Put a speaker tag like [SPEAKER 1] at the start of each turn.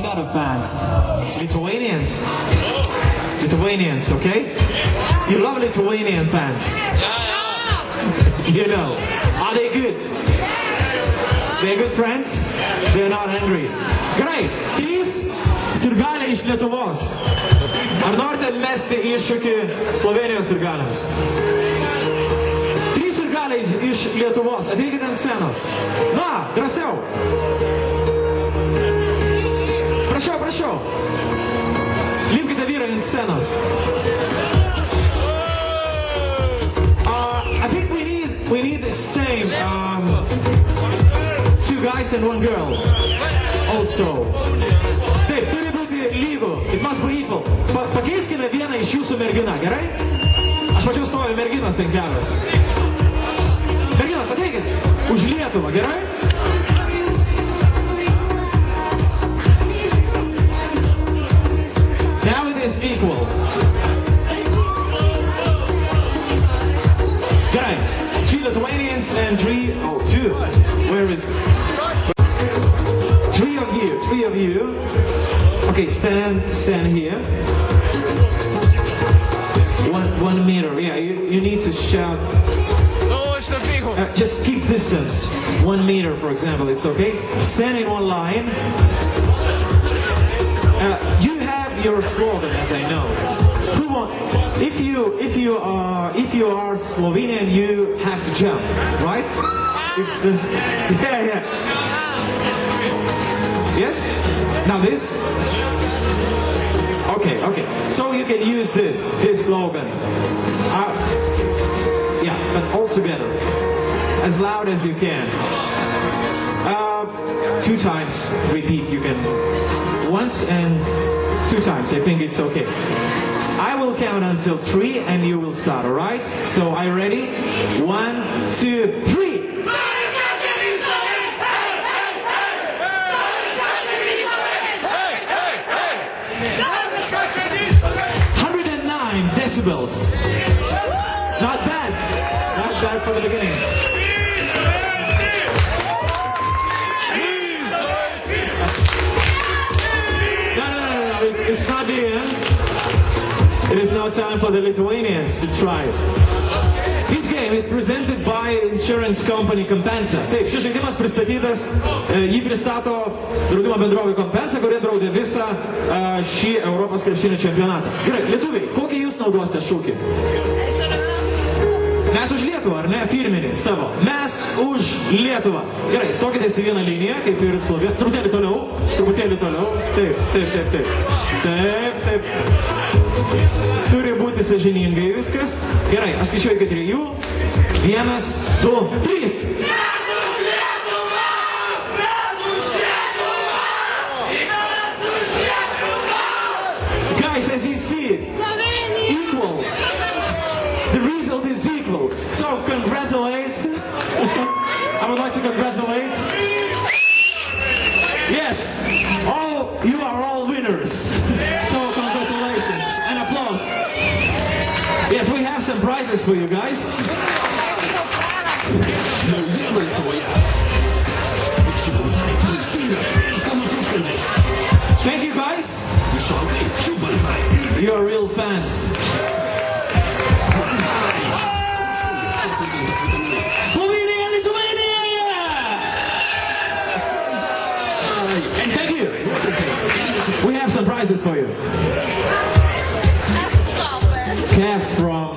[SPEAKER 1] other fans. Lithuanians. Lithuanians, okay? You love Lithuanian fans. You know. Are they good? They're good friends? They're not angry. Gerai, 3 sirgaliai iš Lietuvos. Ar norite mesti iššūkį Slovenijos sirgaliams? 3 sirgaliai iš Lietuvos. Ateikite ant scenos. Na, drąsiau. Prašau, prašau. Lipkite vyrai ant scenos. I think we need the same 2 guys and 1 girl. Also. Taip, turi būti lygu. It must be equal. Pakeiskime vieną iš jūsų merginą, gerai? Aš mačiau stovi merginas ten kelios. Merginas, ateikit. Už Lietuvą, gerai? Now it is equal. Gerai. 3 Lithuanians and 2. Where is... 3 of you. Okay, stand here. 1 meter. Yeah, you need to shout. Just keep distance. 1 meter, for example. It's okay. Stand in 1 line. You have your slogan, as I know. Who wants? If you are Slovenian, you have to jump, right? Yeah. Yes? Now this? Okay. So you can use this slogan. Yeah, but all together. As loud as you can. 2 times repeat, you can. Once and 2 times, I think it's okay. I will count until 3 and you will start, alright? So are you ready? 1, 2, 3! 109 decibels. Not bad. Not bad for the beginning. No. It's not the end. It is now time for the Lithuanians to try. This game is presented by insurance company Compensa. Taip, šis žaidimas pristatytas, jį pristato draudimo bendrovė Compensa, kurie draudė visą šį Europos krepšinio čempionatą. Gerai, lietuviai, kokį jūs naudosite šūkį? Mes už Lietuvą, ar ne? Firminį savo. Mes už Lietuvą. Gerai, stokitės į vieną liniją, kaip ir Slovėnija. Truputėlį toliau. Taip. Turi būti sąžiningai viskas. Gerai, aš skaičiuoju iki 3. 1, 2, 3. Guys, as you see, equal. The result is equal. So congratulate. I would like to congratulate. Yes, you are all winners. So congratulations and applause. Yes, we have some prizes for you guys. Thank you guys. You are real fans. Slovenia and Lithuania! And thank you. We have some prizes for you. Caps from